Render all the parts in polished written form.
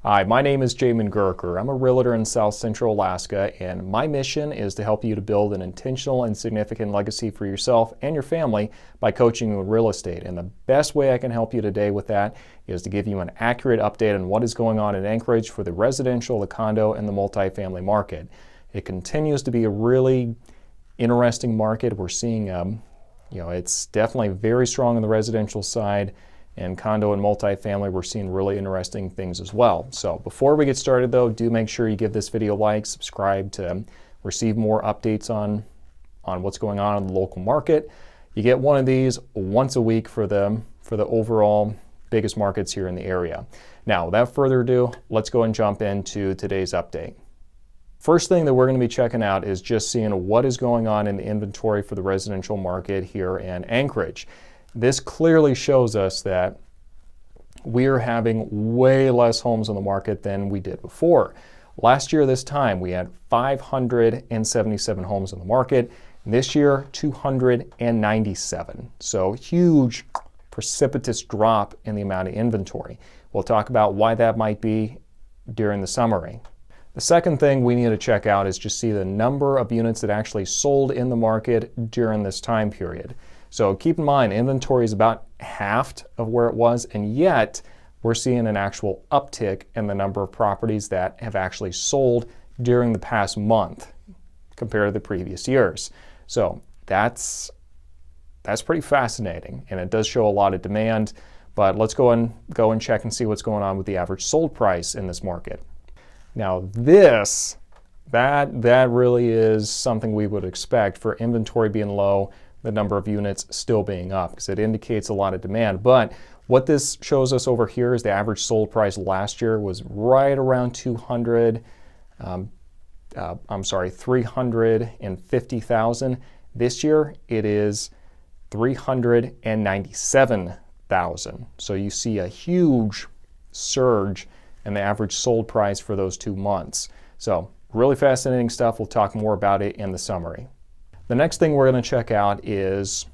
Hi, my name is Jamin Goecker. I'm a realtor in South Central Alaska, and my mission is to help you to build an intentional and significant legacy for yourself and your family by coaching you in real estate. And the best way I can help you today with that is to give you an accurate update on what is going on in Anchorage for the residential, the condo, and the multifamily market. It continues to be a really interesting market. We're seeing, it's definitely very strong on the residential side. And condo and multifamily, we're seeing really interesting things as well. So before we get started though, do make sure you give this video a like, subscribe to receive more updates on what's going on in the local market. You get one of these once a week for the overall biggest markets here in the area. Now, without further ado, let's go and jump into today's update. First thing that we're going to be checking out is just seeing what is going on in the inventory for the residential market here in Anchorage. This clearly shows us that we're having way less homes on the market than we did before. Last year this time we had 577 homes on the market. This year 297. So huge precipitous drop in the amount of inventory. We'll talk about why that might be during the summary. The second thing we need to check out is just see the number of units that actually sold in the market during this time period. So keep in mind, inventory is about halved of where it was, and yet we're seeing an actual uptick in the number of properties that have actually sold during the past month compared to the previous years. So that's pretty fascinating, and it does show a lot of demand. But let's go and check and see what's going on with the average sold price in this market. Now that really is something we would expect for inventory being low, the number of units still being up, because it indicates a lot of demand. But what this shows us over here is the average sold price last year was right around 350,000. This year it is 397,000. So you see a huge surge in the average sold price for those 2 months. So really fascinating stuff. We'll talk more about it in the summary. The next thing we're going to check out is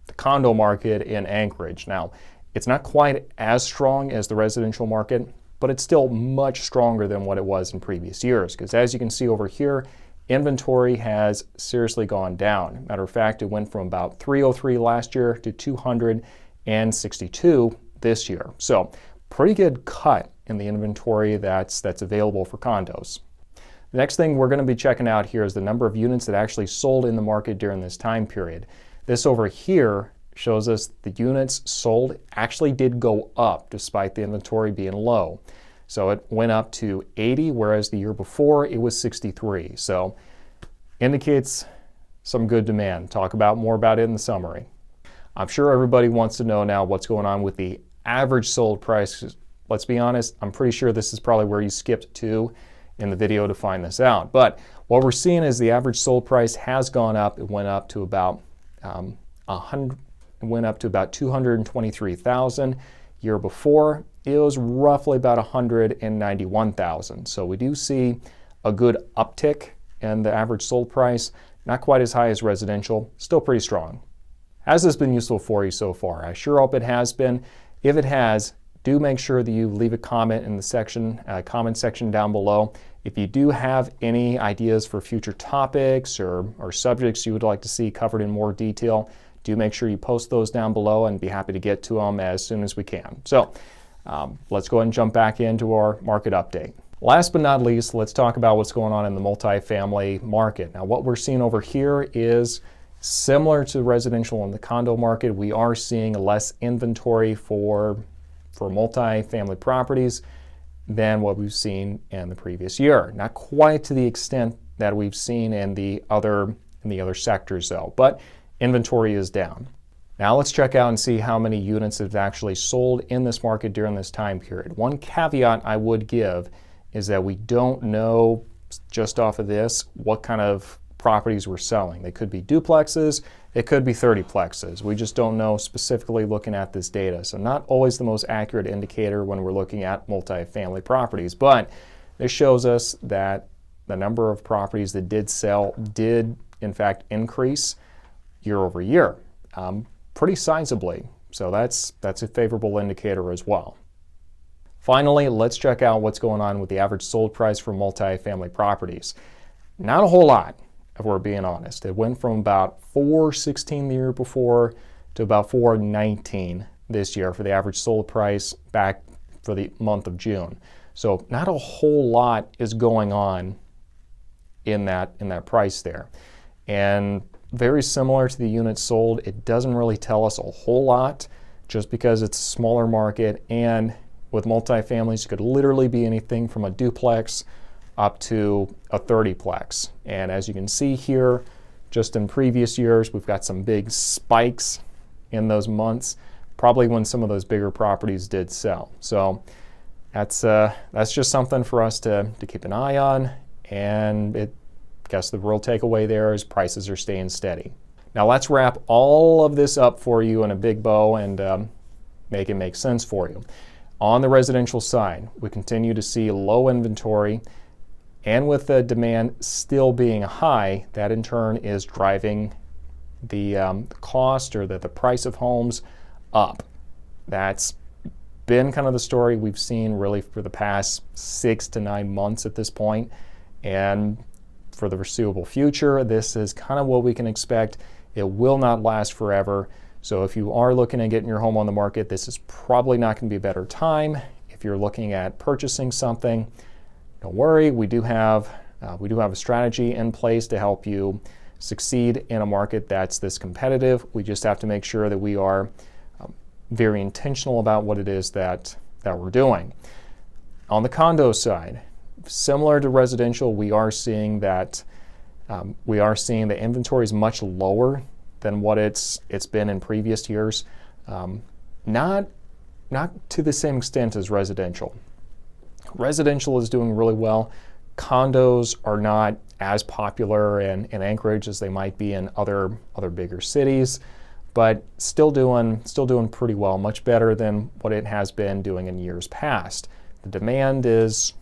the condo market in Anchorage. Now, it's not quite as strong as the residential market, but it's still much stronger than what it was in previous years. Because as you can see over here, inventory has seriously gone down. Matter of fact, it went from about 303 last year to 262 this year. So pretty good cut in the inventory that's available for condos. The next thing we're going to be checking out here is the number of units that actually sold in the market during this time period. This over here shows us the units sold actually did go up despite the inventory being low. So it went up to 80, whereas the year before it was 63. So indicates some good demand. Talk more about it in the summary. I'm sure everybody wants to know now what's going on with the average sold price. Let's be honest, I'm pretty sure this is probably where you skipped to in the video to find this out. But what we're seeing is the average sold price has gone up. It went up to about 223,000. Year before, it was roughly about 191,000. So we do see a good uptick in the average sold price. Not quite as high as residential, still pretty strong. Has this been useful for you so far? I sure hope it has been. If it has, do make sure that you leave a comment in the comment section down below. If you do have any ideas for future topics or subjects you would like to see covered in more detail, do make sure you post those down below and be happy to get to them as soon as we can. So let's go ahead and jump back into our market update. Last but not least, let's talk about what's going on in the multifamily market. Now, what we're seeing over here is similar to residential and the condo market. We are seeing less inventory for multifamily properties than what we've seen in the previous year. Not quite to the extent that we've seen in the other sectors though, but inventory is down. Now let's check out and see how many units have actually sold in this market during this time period. One caveat I would give is that we don't know just off of this what kind of properties we're selling. They could be duplexes, it could be 30plexes. We just don't know specifically looking at this data. So not always the most accurate indicator when we're looking at multifamily properties, but this shows us that the number of properties that did sell did in fact increase year over year, pretty sizably. So that's a favorable indicator as well. Finally, let's check out what's going on with the average sold price for multifamily properties. Not a whole lot, if we're being honest. It went from about $416 the year before to about $419 this year for the average sold price back for the month of June. So not a whole lot is going on in that price there. And very similar to the units sold, it doesn't really tell us a whole lot just because it's a smaller market, and with multifamilies, it could literally be anything from a duplex up to a 30-plex. And as you can see here, just in previous years, we've got some big spikes in those months, probably when some of those bigger properties did sell. So that's just something for us to keep an eye on, and I guess the real takeaway there is prices are staying steady. Now let's wrap all of this up for you in a big bow and make it make sense for you. On the residential side, we continue to see low inventory, and with the demand still being high, that in turn is driving the cost or the price of homes up. That's been kind of the story we've seen really for the past 6 to 9 months at this point, and for the foreseeable future, this is kind of what we can expect. It will not last forever. So if you are looking at getting your home on the market, this is probably not going to be a better time. If you're looking at purchasing something, don't worry, we do have a strategy in place to help you succeed in a market that's this competitive. We just have to make sure that we are very intentional about what it is that we're doing. On the condo side, similar to residential, we are seeing that the inventory is much lower than what it's been in previous years. Not to the same extent as residential. Residential is doing really well. Condos are not as popular in Anchorage as they might be in other bigger cities, but still doing pretty well, much better than what it has been doing in years past. The demand is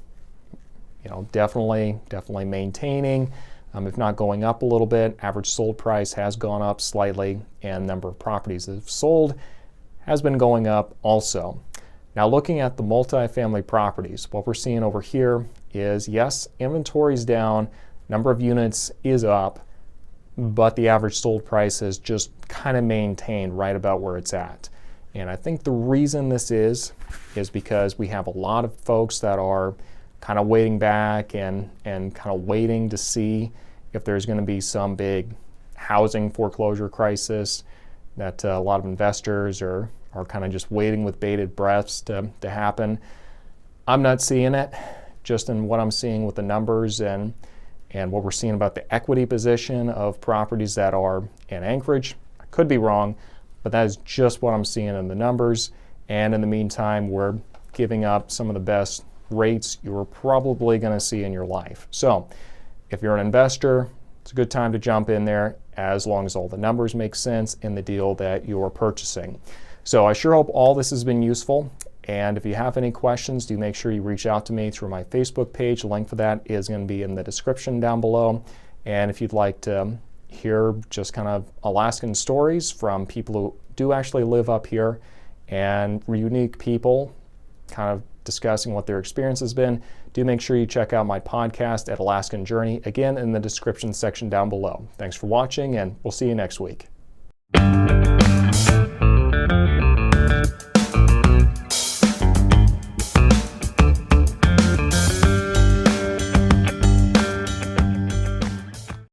definitely maintaining, if not going up a little bit. Average sold price has gone up slightly, and number of properties that have sold has been going up also. Now looking at the multifamily properties, what we're seeing over here is, yes, inventory's down, number of units is up, but the average sold price has just kind of maintained right about where it's at. And I think the reason this is because we have a lot of folks that are kind of waiting back and kind of waiting to see if there's going to be some big housing foreclosure crisis, that a lot of investors are kind of just waiting with bated breaths to happen. I'm not seeing it, just in what I'm seeing with the numbers and what we're seeing about the equity position of properties that are in Anchorage. I could be wrong, but that is just what I'm seeing in the numbers. And in the meantime, we're giving up some of the best rates you're probably going to see in your life. So if you're an investor, it's a good time to jump in there, as long as all the numbers make sense in the deal that you're purchasing. So I sure hope all this has been useful. And if you have any questions, do make sure you reach out to me through my Facebook page. The link for that is going to be in the description down below. And if you'd like to hear just kind of Alaskan stories from people who do actually live up here, and unique people kind of discussing what their experience has been, do make sure you check out my podcast at Alaskan Journey, again in the description section down below. Thanks for watching, and we'll see you next week.